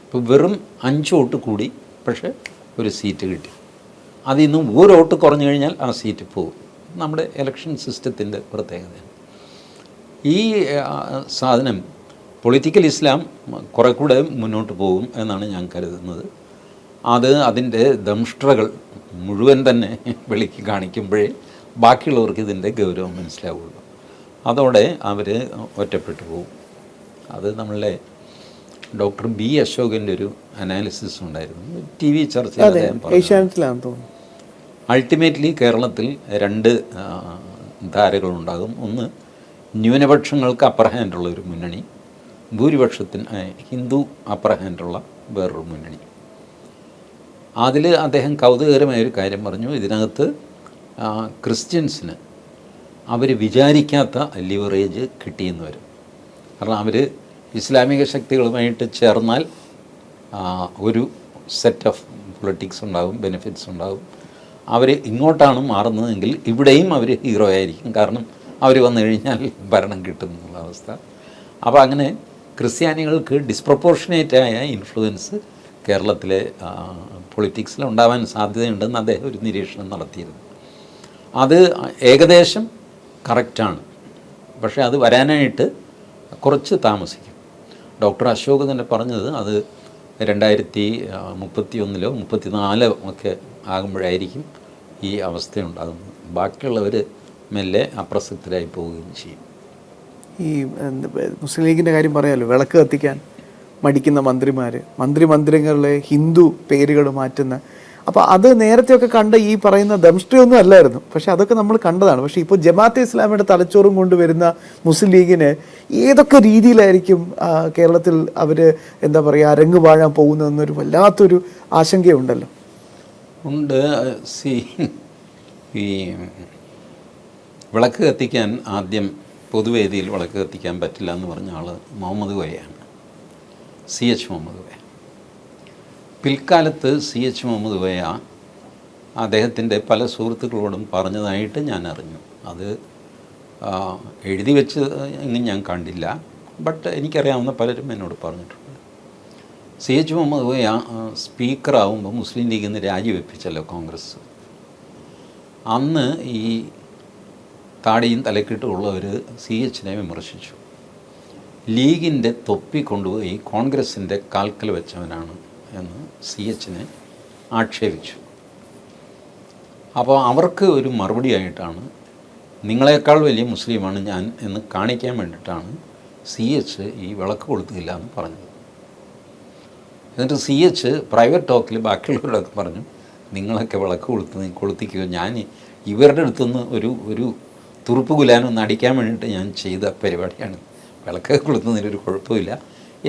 ഇപ്പോൾ വെറും 5 വോട്ട് കൂടി, പക്ഷേ ഒരു സീറ്റ് കിട്ടി. അതിൽ നിന്ന് ഒരു വോട്ട് കുറഞ്ഞു കഴിഞ്ഞാൽ ആ സീറ്റ് പോകും. നമ്മുടെ ഇലക്ഷൻ സിസ്റ്റത്തിൻ്റെ പ്രത്യേകതയാണ്. ഈ സാധനം പൊളിറ്റിക്കൽ ഇസ്ലാം കുറെ കൂടെ മുന്നോട്ട് പോകും എന്നാണ് ഞാൻ കരുതുന്നത്. അതിൻ്റെ ദംഷ്ട്രകൾ മുഴുവൻ തന്നെ വെളിക്ക് കാണിക്കുമ്പോഴേ ബാക്കിയുള്ളവർക്ക് ഇതിൻ്റെ ഗൗരവം മനസ്സിലാവുള്ളൂ. അതോടെ അവർ ഒറ്റപ്പെട്ടു പോകും. അത് നമ്മളുടെ ഡോക്ടർ B. അശോകൻ്റെ ഒരു അനാലിസിസ് ഉണ്ടായിരുന്നു, TV ചർച്ചയിൽ അദ്ദേഹം പറഞ്ഞു. അൾട്ടിമേറ്റ്ലി കേരളത്തിൽ 2 ധാരകളുണ്ടാകും. ഒന്ന്, ന്യൂനപക്ഷങ്ങൾക്ക് അപ്പർ ഹാൻഡുള്ള ഒരു മുന്നണി, ഭൂരിപക്ഷത്തിന് ഹിന്ദു അപ്പർ ഹാൻഡുള്ള വേറൊരു മുന്നണി. അതിൽ അദ്ദേഹം കൗതുകകരമായൊരു കാര്യം പറഞ്ഞു. ഇതിനകത്ത് ക്രിസ്ത്യൻസിന് അവർ വിചാരിക്കാത്ത ലിവറേജ് കിട്ടിയെന്ന് വരും. കാരണം അവർ ഇസ്ലാമിക ശക്തികളുമായിട്ട് ചേർന്നാൽ ഒരു സെറ്റ് ഓഫ് പൊളിറ്റിക്സ് ഉണ്ടാകും, ബെനിഫിറ്റ്സ് ഉണ്ടാകും. അവർ ഇങ്ങോട്ടാണ് മാറുന്നതെങ്കിൽ ഇവിടെയും അവർ ഹീറോ ആയിരിക്കും, കാരണം അവർ വന്നു കഴിഞ്ഞാൽ ഭരണം കിട്ടും എന്നുള്ള അവസ്ഥ. അപ്പോൾ അങ്ങനെ ക്രിസ്ത്യാനികൾക്ക് ഡിസ്പ്രപ്പോർഷനേറ്റായ ഇൻഫ്ലുവൻസ് കേരളത്തിലെ പൊളിറ്റിക്സിൽ ഉണ്ടാവാൻ സാധ്യതയുണ്ടെന്ന് അദ്ദേഹം ഒരു നിരീക്ഷണം നടത്തിയിരുന്നു. അത് ഏകദേശം കറക്റ്റാണ്, പക്ഷേ അത് വരാനായിട്ട് കുറച്ച് താമസിക്കും. ഡോക്ടർ അശോക് തന്നെ പറഞ്ഞത് അത് 2031 34 ഒക്കെ ആകുമ്പോഴായിരിക്കും ഈ അവസ്ഥയുണ്ടാകുന്നത്. ബാക്കിയുള്ളവർ മെല്ലെ അപ്രസക്തരായി പോവുകയും ചെയ്യും. ഈ മുസ്ലിം ലീഗിൻ്റെ കാര്യം പറയാമല്ലോ, വിളക്ക് കത്തിക്കാൻ മടിക്കുന്ന മന്ത്രിമന്ദിരങ്ങളിലെ ഹിന്ദു പേരുകൾ മാറ്റുന്ന. അപ്പോൾ അത് നേരത്തെയൊക്കെ കണ്ട ഈ പറയുന്ന ദംഷ്ട്രിയൊന്നും അല്ലായിരുന്നു, പക്ഷെ അതൊക്കെ നമ്മൾ കണ്ടതാണ്. പക്ഷേ ഇപ്പോൾ ജമാഅത്തെ ഇസ്ലാമിയുടെ തലച്ചോറും കൊണ്ടുവരുന്ന മുസ്ലിം ലീഗിന് ഏതൊക്കെ രീതിയിലായിരിക്കും കേരളത്തിൽ അവർ എന്താ പറയുക അരങ്ങ് വാഴാൻ പോകുന്നതെന്നൊരു വല്ലാത്തൊരു ആശങ്കയുണ്ടല്ലോ. ഉണ്ട്. ഈ വിളക്ക് കത്തിക്കാൻ ആദ്യം പൊതുവേദിയിൽ വിളക്ക് കത്തിക്കാൻ പറ്റില്ല എന്ന് പറഞ്ഞ ആൾ മുഹമ്മദ് കോയയാണ്, CH മുഹമ്മദ് കോയ. പിൽക്കാലത്ത് CH മുഹമ്മദ് കോയ അദ്ദേഹത്തിൻ്റെ പല സുഹൃത്തുക്കളോടും പറഞ്ഞതായിട്ട് ഞാൻ അറിഞ്ഞു. അത് എഴുതി വെച്ച് എങ്ങും ഞാൻ കണ്ടില്ല, ബട്ട് എനിക്കറിയാവുന്ന പലരും എന്നോട് പറഞ്ഞിട്ടുണ്ട്. CH മുഹമ്മദ് കോയ സ്പീക്കറാവുമ്പോൾ മുസ്ലിം ലീഗിൽ നിന്ന് രാജിവെപ്പിച്ചല്ലോ കോൺഗ്രസ്. അന്ന് ഈ താടിയും തലക്കെട്ടുമുള്ളവർ സി എച്ചിനെ വിമർശിച്ചു. ലീഗിൻ്റെ തൊപ്പി കൊണ്ടുപോയി കോൺഗ്രസിൻ്റെ കാൽക്കൽ വെച്ചവനാണ് എന്ന് സി എച്ചിനെ ആക്ഷേപിച്ചു. അപ്പോൾ അവർക്ക് ഒരു മറുപടിയായിട്ടാണ് നിങ്ങളെക്കാൾ വലിയ മുസ്ലിമാണ് ഞാൻ എന്ന് കാണിക്കാൻ വേണ്ടിയിട്ടാണ് സി എച്ച് ഈ വിളക്ക് കൊളുത്തില്ല എന്ന് പറഞ്ഞത്. എന്നിട്ട് സി എച്ച് പ്രൈവറ്റ് ടോക്കിൽ ബാക്കിയുള്ളവരൊക്കെ പറഞ്ഞു നിങ്ങളൊക്കെ വിളക്ക് കൊളുത്തിക്കുക, ഞാൻ ഇവരുടെ അടുത്തുനിന്ന് ഒരു തുറുപ്പ് കുലാനൊന്ന് അടിക്കാൻ വേണ്ടിയിട്ട് ഞാൻ ചെയ്ത പരിപാടിയാണ്, വിളക്ക് കൊളുത്തുന്നതിനൊരു കുഴപ്പമില്ല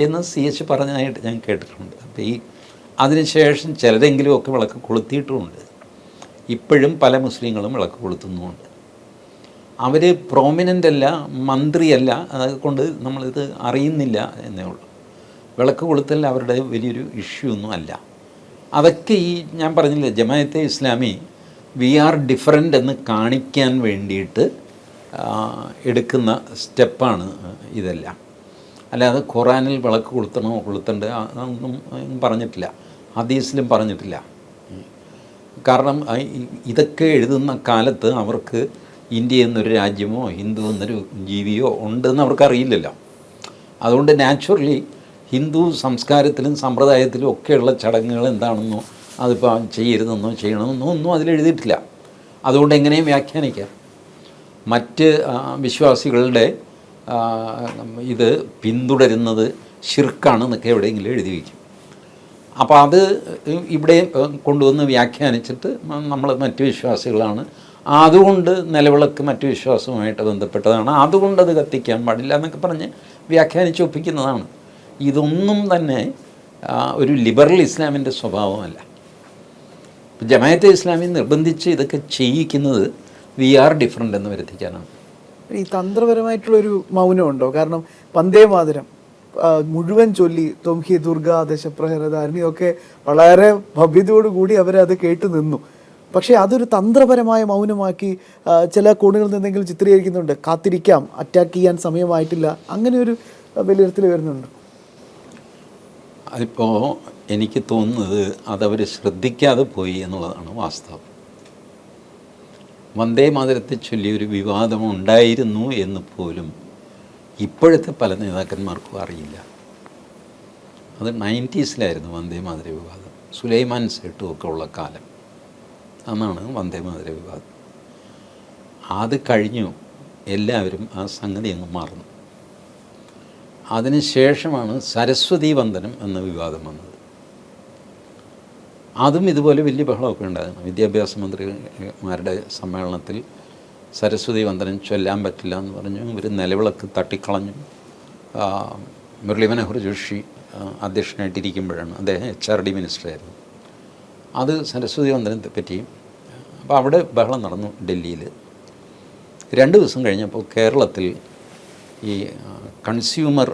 എന്ന് സി എച്ച് പറഞ്ഞതായിട്ട് ഞാൻ കേട്ടിട്ടുണ്ട്. അപ്പോൾ അതിനുശേഷം ചിലരെങ്കിലുമൊക്കെ വിളക്ക് കൊളുത്തിയിട്ടുമുണ്ട്. ഇപ്പോഴും പല മുസ്ലിങ്ങളും വിളക്ക് കൊളുത്തുന്നുമുണ്ട്. അവർ പ്രോമിനൻ്റ് അല്ല, മന്ത്രിയല്ല, അതുകൊണ്ട് നമ്മളിത് അറിയുന്നില്ല എന്നേ ഉള്ളൂ. വിളക്ക് കൊളുത്തൽ അവരുടെ വലിയൊരു ഇഷ്യൂ ഒന്നും അല്ല. അതൊക്കെ ഞാൻ പറഞ്ഞില്ലേ, Jamaate Islami we are different എന്ന് കാണിക്കാൻ വേണ്ടിയിട്ട് എടുക്കുന്ന സ്റ്റെപ്പാണ് ഇതെല്ലാം. അല്ലാതെ ഖുറാനിൽ വിളക്ക് കൊളുത്തണോ കൊളുത്തണ്ടോ അതൊന്നും പറഞ്ഞിട്ടില്ല, ഹദീസിലും പറഞ്ഞിട്ടില്ല. കാരണം ഇതൊക്കെ എഴുതുന്ന കാലത്ത് അവർക്ക് ഇന്ത്യ എന്നൊരു രാജ്യമോ ഹിന്ദു എന്നൊരു ജീവിയോ ഉണ്ടെന്ന് അവർക്കറിയില്ലല്ലോ. അതുകൊണ്ട് നാച്ചുറലി ഹിന്ദു സംസ്കാരത്തിലും സമ്പ്രദായത്തിലും ഒക്കെയുള്ള ചടങ്ങുകൾ എന്താണെന്നോ അതിപ്പോൾ ചെയ്യരുതെന്നോ ചെയ്യണമെന്നോ ഒന്നും അതിലെഴുതിയിട്ടില്ല. അതുകൊണ്ട് എങ്ങനെയും വ്യാഖ്യാനിക്കാം. മറ്റ് വിശ്വാസികളുടെ ഇത് പിന്തുടരുന്നത് ശിർക്കാണെന്നൊക്കെ എവിടെയെങ്കിലും എഴുതി വയ്ക്കും. അപ്പോൾ അത് ഇവിടെ കൊണ്ടുവന്ന് വ്യാഖ്യാനിച്ചിട്ട് നമ്മൾ മറ്റ് വിശ്വാസികളാണ്, അതുകൊണ്ട് നിലവിളക്ക് മറ്റു വിശ്വാസവുമായിട്ട് ബന്ധപ്പെട്ടതാണ്, അതുകൊണ്ടത് കത്തിക്കാൻ പാടില്ല എന്നൊക്കെ പറഞ്ഞ് വ്യാഖ്യാനിച്ച് ഒപ്പിക്കുന്നതാണ്. ഇതൊന്നും തന്നെ ഒരു ലിബറൽ ഇസ്ലാമിൻ്റെ സ്വഭാവമല്ല. ജമാഅത്തെ ഇസ്ലാമി നിർബന്ധിച്ച് ഇതൊക്കെ ചെയ്യിക്കുന്നത് വി ആർ ഡിഫറൻ്റ് എന്ന് വരുത്തിക്കാനാണ്. ഈ തന്ത്രപരമായിട്ടുള്ളൊരു മൗനമുണ്ടോ? കാരണം വന്ദേ മാതരം മുഴുവൻ ചൊല്ലി തൊംഹി ദുർഗാ ദശപ്രഹരധാരണിയൊക്കെ വളരെ ഭവ്യതയോടുകൂടി അവരത് കേട്ടു നിന്നു. പക്ഷേ അതൊരു തന്ത്രപരമായ മൗനമാക്കി ചില കോണുകളിൽ നിന്നെങ്കിലും ചിത്രീകരിക്കുന്നുണ്ട്. കാത്തിരിക്കാം, അറ്റാക്ക് ചെയ്യാൻ സമയമായിട്ടില്ല, അങ്ങനെ ഒരു വിലയിരുത്തൽ വരുന്നുണ്ട്. അതിപ്പോൾ എനിക്ക് തോന്നുന്നത് അതവർ ശ്രദ്ധിക്കാതെ പോയി എന്നുള്ളതാണ് വാസ്തവം. വന്ദേ മാതരത്തെ ചൊല്ലിയൊരു വിവാദം ഉണ്ടായിരുന്നു എന്ന് പോലും ഇപ്പോഴത്തെ പല നേതാക്കന്മാർക്കും അറിയില്ല. അത് 90s വന്ദേ മാതര വിവാദം, സുലൈമാൻ സേട്ടും ഒക്കെ ഉള്ള കാലം അന്നാണ് വന്ദേ മാതര വിവാദം. അത് കഴിഞ്ഞു, എല്ലാവരും ആ സംഗതി അങ്ങ് മറന്നു. അതിനുശേഷമാണ് സരസ്വതി വന്ദനം എന്ന വിവാദം വന്നത്. അതും ഇതുപോലെ വലിയ ബഹളമൊക്കെ ഉണ്ടായിരുന്നു. വിദ്യാഭ്യാസ മന്ത്രിമാരുടെ സമ്മേളനത്തിൽ സരസ്വതി വന്ദനം ചൊല്ലാൻ പറ്റില്ല എന്ന് പറഞ്ഞു. ഇവർ നിലവിളക്ക് തട്ടിക്കളഞ്ഞു. മുരളി മനോഹർ ജോഷി അധ്യക്ഷനായിട്ടിരിക്കുമ്പോഴാണ്, അദ്ദേഹം HRD മിനിസ്റ്ററായിരുന്നു, അത് സരസ്വതി വന്ദനത്തെ പറ്റിയും. അപ്പോൾ അവിടെ ബഹളം നടന്നു ഡൽഹിയിൽ. 2 ദിവസം കഴിഞ്ഞപ്പോൾ കേരളത്തിൽ ഈ കൺസ്യൂമർ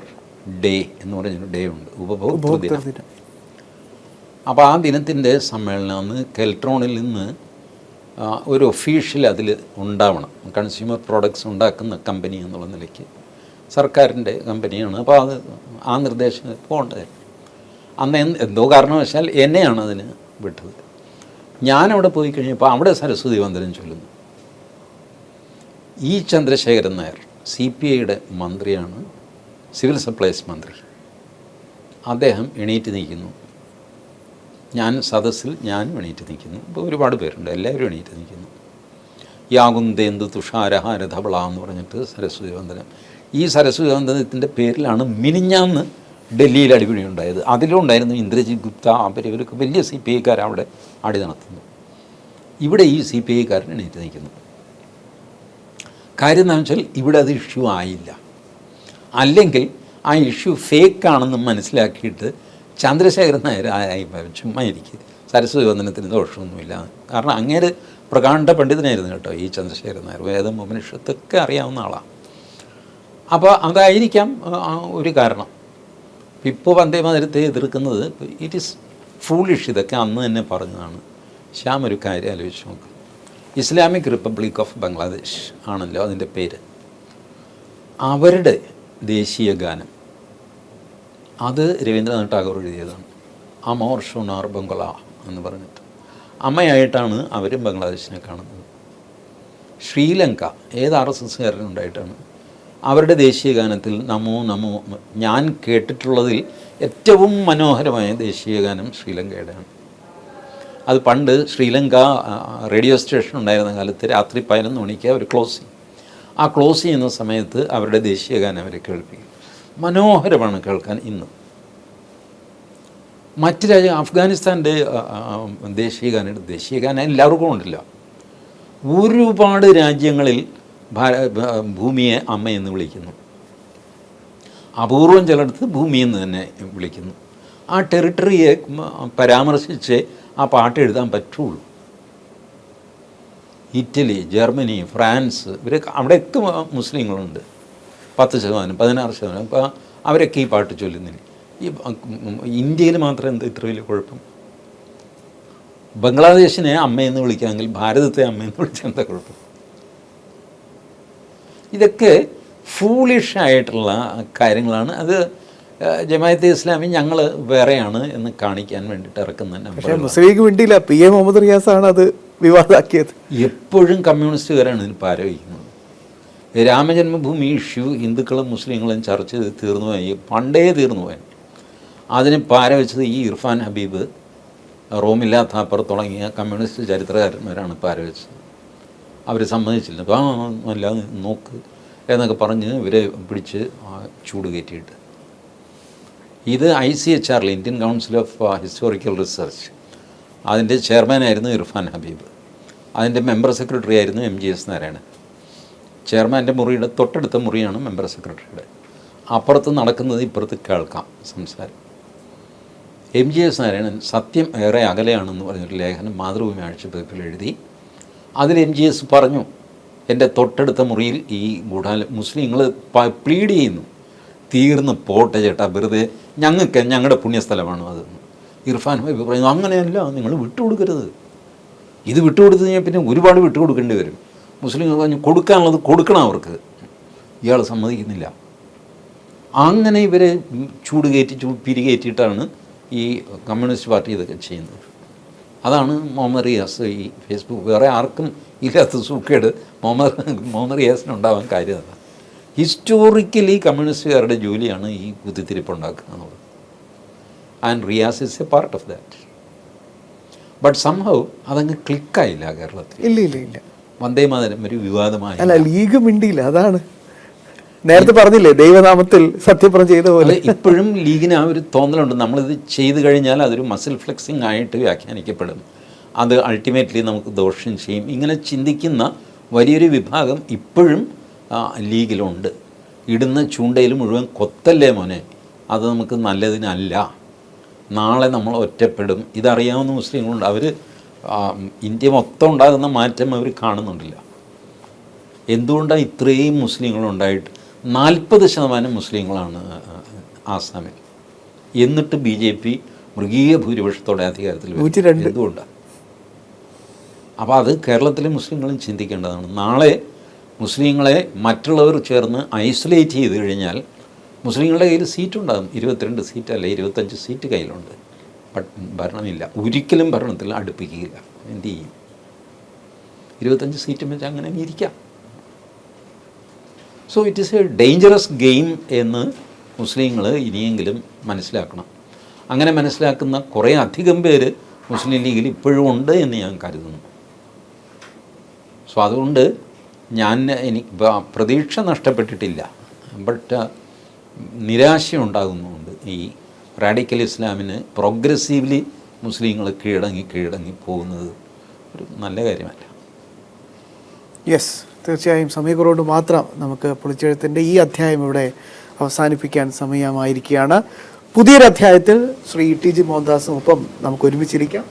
ഡേ എന്ന് പറഞ്ഞൊരു ഡേ ഉണ്ട്, ഉപഭോക്തൃ ദിനം. അപ്പോൾ ആ ദിനത്തിൻ്റെ സമ്മേളനം അന്ന് കെൽട്രോണിൽ നിന്ന് ഒരു ഒഫീഷ്യൽ അതിൽ ഉണ്ടാവണം. കൺസ്യൂമർ പ്രോഡക്ട്സ് ഉണ്ടാക്കുന്ന കമ്പനി എന്നുള്ള നിലയ്ക്ക് സർക്കാരിൻ്റെ കമ്പനിയാണ്. അപ്പോൾ അത് ആ നിർദ്ദേശം പോകേണ്ടത്. അന്ന് എന്തോ കാരണവശാൽ എന്നെയാണ് അതിന് വിട്ടത്. ഞാനവിടെ പോയി കഴിഞ്ഞപ്പോൾ അവിടെ സരസ്വതി വന്ദനം ചൊല്ലുന്നു. ഇ ചന്ദ്രശേഖരൻ നായർ CPIയുടെ മന്ത്രിയാണ്, സിവിൽ സപ്ലൈസ് മന്ത്രി. അദ്ദേഹം എണീറ്റ് നിൽക്കുന്നു. സദസ്സിൽ ഞാനും എണീറ്റ് നിൽക്കുന്നു. ഇപ്പോൾ ഒരുപാട് പേരുണ്ട്, എല്ലാവരും എണീറ്റ് നിൽക്കുന്നു. യാകുന്ദേന്ദു തുഷാരഹാര ധവള എന്ന് പറഞ്ഞിട്ട് സരസ്വതി വന്ദനം. ഈ സരസ്വതി വന്ദനത്തിൻ്റെ പേരിലാണ് മിനിഞ്ഞാന്ന് ഡൽഹിയിൽ അടിപിടി ഉണ്ടായത്. അതിലുണ്ടായിരുന്നു ഇന്ദ്രജിത് ഗുപ്ത, അവരൊക്കെ വലിയ CPIക്കാർ അവിടെ അടി നടത്തുന്നു. ഇവിടെ ഈ CPIക്കാരൻ എണീറ്റ് നിൽക്കുന്നു. കാര്യം എന്താണെന്ന് വെച്ചാൽ ഇവിടെ അത് ഇഷ്യൂ ആയില്ല. അല്ലെങ്കിൽ ആ ഇഷ്യൂ ഫേക്കാണെന്ന് മനസ്സിലാക്കിയിട്ട് ചന്ദ്രശേഖരൻ നായർ ചുമ്മാ ഇരിക്കുക, സരസ്വതി വന്ദനത്തിന് ദോഷമൊന്നുമില്ല. കാരണം അങ്ങേര് പ്രകാണ്ഡ പണ്ഡിതനായിരുന്നു കേട്ടോ ഈ ചന്ദ്രശേഖരൻ നായർ, വേദം ഉപനിഷത്തൊക്കെ അറിയാവുന്ന ആളാണ്. അപ്പോൾ അതായിരിക്കാം ഒരു കാരണം. ഇപ്പോൾ വന്ദേ മാതരത്തെ എതിർക്കുന്നത് ഇറ്റ് ഈസ് ഫൂളിഷ്. ഇതൊക്കെ അന്ന് തന്നെ പറഞ്ഞതാണ്. ശ്യാം ഒരു കാര്യം ആലോചിച്ച് നോക്ക്, ഇസ്ലാമിക് റിപ്പബ്ലിക് ഓഫ് ബംഗ്ലാദേശ് ആണല്ലോ അതിൻ്റെ പേര്. അവരുടെ ദേശീയ ഗാനം അത് രവീന്ദ്രനാഥ് ടാഗോർ എഴുതിയതാണ്. അമോർ ഷുനാർ ബംഗ്ല എന്ന് പറഞ്ഞിട്ട്. അമ്മയായിട്ടാണ് അവരും ബംഗ്ലാദേശിനെ കാണുന്നത്. ശ്രീലങ്ക ഏത് RSSകാരനുണ്ടായിട്ടാണ് അവരുടെ ദേശീയ ഗാനത്തിൽ നമോ നമോ, ഞാൻ കേട്ടിട്ടുള്ളതിൽ ഏറ്റവും മനോഹരമായ ദേശീയ ഗാനം ശ്രീലങ്കയുടെയാണ്. അത് പണ്ട് ശ്രീലങ്ക റേഡിയോ സ്റ്റേഷൻ ഉണ്ടായിരുന്ന കാലത്ത് രാത്രി 11 മണിക്ക് അവർ ക്ലോസ് ചെയ്യും. ആ ക്ലോസ് ചെയ്യുന്ന സമയത്ത് അവരുടെ ദേശീയ ഗാനം അവരെ കേൾപ്പിക്കും. മനോഹരമാണ് കേൾക്കാൻ. ഇന്ന് മറ്റ് രാജ്യം അഫ്ഗാനിസ്ഥാൻ്റെ ദേശീയ ഗാനം എല്ലാവർക്കും ഉണ്ടല്ല. ഒരുപാട് രാജ്യങ്ങളിൽ ഭൂമിയെ അമ്മയെന്ന് വിളിക്കുന്നു. അപൂർവം ചിലടത്ത് ഭൂമിയെന്ന് തന്നെ വിളിക്കുന്നു. ആ ടെറിട്ടറിയെ പരാമർശിച്ച് ആ പാട്ട് എഴുതാൻ പറ്റുള്ളൂ. ഇറ്റലി, ജർമ്മനി, ഫ്രാൻസ്, ഇവരൊക്കെ അവിടെയൊക്കെ മുസ്ലിങ്ങളുണ്ട്. 10%, 16%. അപ്പോൾ അവരൊക്കെ ഈ പാട്ട് ചൊല്ലുന്നില്ല. ഈ ഇന്ത്യയിൽ മാത്രം എന്താ ഇത്ര വലിയ കുഴപ്പം? ബംഗ്ലാദേശിനെ അമ്മയെന്ന് വിളിക്കാമെങ്കിൽ ഭാരതത്തെ അമ്മയെന്ന് വിളിച്ചാൽ എന്താ കുഴപ്പം? ഇതൊക്കെ ഫൂളിഷായിട്ടുള്ള കാര്യങ്ങളാണ്. അത് ജമാഅത്തെ ഇസ്ലാമി ഞങ്ങൾ വേറെയാണ് എന്ന് കാണിക്കാൻ വേണ്ടിയിട്ട് ഇറക്കുന്ന മുസ്ലിം ലീഗ് വേണ്ടിയില്ല, PA മുഹമ്മദ് റിയാസാണ് അത് വിവാദമാക്കിയത്. എപ്പോഴും കമ്മ്യൂണിസ്റ്റുകാരാണ് ഇതിന് പാരവഹിക്കുന്നത്. രാമജന്മഭൂമി ഇഷ്യൂ ഹിന്ദുക്കളും മുസ്ലിങ്ങളും ചർച്ച ചെയ്ത് തീർന്നുപോയി, പണ്ടേ തീർന്നുപോയി. അതിന് പാരവെച്ചത് ഈ ഇർഫാൻ ഹബീബ്, റോമില്ല താപ്പർ തുടങ്ങിയ കമ്മ്യൂണിസ്റ്റ് ചരിത്രകാരന്മാരാണ് പാരവെച്ചത്. അവർ സമ്മതിച്ചില്ല. അപ്പോൾ അല്ല നോക്ക് എന്നൊക്കെ പറഞ്ഞ് ഇവരെ പിടിച്ച് ചൂട് കയറ്റിയിട്ട്. ഇത് ICHR, Indian council of historical research, അതിൻ്റെ ചെയർമാനായിരുന്നു ഇർഫാൻ ഹബീബ്. അതിൻ്റെ മെമ്പർ സെക്രട്ടറി ആയിരുന്നു MGS നാരായണൻ. ചെയർമാൻ്റെ മുറിയുടെ തൊട്ടടുത്ത മുറിയാണ് മെമ്പർ സെക്രട്ടറിയുടെ. അപ്പുറത്ത് നടക്കുന്നത് ഇപ്പുറത്ത് കേൾക്കാം സംസാരം. MGS നാരായണൻ സത്യം ഏറെ അകലെയാണെന്ന് പറഞ്ഞൊരു ലേഖനം മാതൃഭൂമി ആഴ്ചപ്പതിപ്പിൽ എഴുതി. അതിൽ MGS പറഞ്ഞു, എൻ്റെ തൊട്ടടുത്ത മുറിയിൽ ഈ മുസ്ലിങ്ങൾ പ്ലീഡ് ചെയ്യുന്നു, തീർന്ന് പോട്ടെ ചേട്ടാ, വെറുതെ ഞങ്ങൾക്ക് ഞങ്ങളുടെ പുണ്യസ്ഥലമാണ് അതെന്ന്. ഇർഫാൻ ഹബീബ് പറയുന്നു, അങ്ങനെയല്ല, നിങ്ങൾ വിട്ടുകൊടുക്കരുത്. ഇത് വിട്ടുകൊടുത്തു കഴിഞ്ഞാൽ പിന്നെ ഒരുപാട് വിട്ടുകൊടുക്കേണ്ടി വരും. മുസ്ലിങ്ങൾ പറഞ്ഞു കൊടുക്കാനുള്ളത് കൊടുക്കണം അവർക്ക്. ഇയാൾ സമ്മതിക്കുന്നില്ല. അങ്ങനെ ഇവരെ ചൂട് കയറ്റി പിരികേറ്റിയിട്ടാണ് ഈ കമ്മ്യൂണിസ്റ്റ് പാർട്ടി ഇതൊക്കെ ചെയ്യുന്നത്. അതാണ് മുഹമ്മദ് റിയാസ് ഈ ഫേസ്ബുക്ക്, വേറെ ആർക്കും ഇല്ലാത്ത സൂക്കേട് മുഹമ്മദ് റിയാസിനുണ്ടാവാൻ കാര്യം അതാണ്. ഹിസ്റ്റോറിക്കലി കമ്മ്യൂണിസ്റ്റുകാരുടെ ജോലിയാണ് ഈ കുത്തിത്തിരിപ്പുണ്ടാക്കുന്നത്. And Riyas is a part of that. But somehow അതങ്ങ് ക്ലിക്കായില്ല കേരളത്തിൽ. ഇല്ല വന്ദേ മാതരം ഒരു വിവാദമായി. അല്ല, ലീഗ് മിണ്ടിയില്ല. അതാണ് നേരത്തെ പറഞ്ഞില്ലേ, ദൈവനാമത്തിൽ സത്യപ്രതിജ്ഞ ചെയ്ത പോലെ. ഇപ്പോഴും ലീഗിന് ആ ഒരു തോന്നലുണ്ട്, നമ്മളിത് ചെയ്തു കഴിഞ്ഞാൽ അതൊരു മസിൽ ഫ്ലെക്സിങ് ആയിട്ട് വ്യാഖ്യാനിക്കപ്പെടും, അത് അൾട്ടിമേറ്റ്ലി നമുക്ക് ദോഷം ചെയ്യും. ഇങ്ങനെ ചിന്തിക്കുന്ന വലിയൊരു വിഭാഗം ഇപ്പോഴും ലീഗിലുണ്ട്. ഇടുന്ന ചൂണ്ടയിൽ മുഴുവൻ കൊത്തല്ലേ മോനെ, അത് നമുക്ക് നല്ലതിനല്ല, നാളെ നമ്മൾ ഒറ്റപ്പെടും. ഇതറിയാവുന്ന മുസ്ലിങ്ങളുണ്ട്. അവർ ഇന്ത്യ മൊത്തം ഉണ്ടാകുന്ന മാറ്റം അവർ കാണുന്നുണ്ടില്ല. എന്തുകൊണ്ടാണ് ഇത്രയും മുസ്ലിങ്ങളുണ്ടായിട്ട് 40% മുസ്ലിങ്ങളാണ് ആസാമിൽ, എന്നിട്ട് BJP മൃഗീയ ഭൂരിപക്ഷത്തോടെ അധികാരത്തിൽ വരും? എന്തുകൊണ്ടാണ്? അപ്പോൾ അത് കേരളത്തിലെ മുസ്ലിങ്ങളും ചിന്തിക്കേണ്ടതാണ്. നാളെ മുസ്ലിങ്ങളെ മറ്റുള്ളവർ ചേർന്ന് ഐസൊലേറ്റ് ചെയ്ത് കഴിഞ്ഞാൽ മുസ്ലിങ്ങളുടെ കയ്യിൽ സീറ്റുണ്ടാകും. 22 സീറ്റ് അല്ല 25 സീറ്റ് കയ്യിലുണ്ട്. ഭരണമില്ല, ഒരിക്കലും ഭരണത്തിൽ അടുപ്പിക്കുകയില്ല. എന്ത് ചെയ്യും? 25 സീറ്റും വെച്ച് അങ്ങനെ ഇരിക്കാം. So it is A dangerous game എന്ന് മുസ്ലിങ്ങൾ ഇനിയെങ്കിലും മനസ്സിലാക്കണം. അങ്ങനെ മനസ്സിലാക്കുന്ന കുറേ അധികം പേര് മുസ്ലിം ലീഗിൽ ഇപ്പോഴും ഉണ്ട് എന്ന് ഞാൻ കരുതുന്നു. സോ അതുകൊണ്ട് എനിക്ക് പ്രതീക്ഷ നഷ്ടപ്പെട്ടിട്ടില്ല, ബട്ട് നിരാശയുണ്ടാകുന്നുണ്ട്. ഈ റാഡിക്കൽ ഇസ്ലാമിന് പ്രോഗ്രസീവ്ലി മുസ്ലിങ്ങൾ കീഴടങ്ങി പോകുന്നത് ഒരു നല്ല കാര്യമല്ല. യെസ്, തീർച്ചയായും സമയക്കുറവുകൊണ്ട് മാത്രം നമുക്ക് പൊളിച്ചെഴുത്തിൻ്റെ ഈ അധ്യായം ഇവിടെ അവസാനിപ്പിക്കാൻ സമയമായിരിക്കുകയാണ്. പുതിയൊരു അധ്യായത്തിൽ ശ്രീ TG മോഹൻദാസും ഒപ്പം നമുക്ക് ഒരുമിച്ചിരിക്കാം.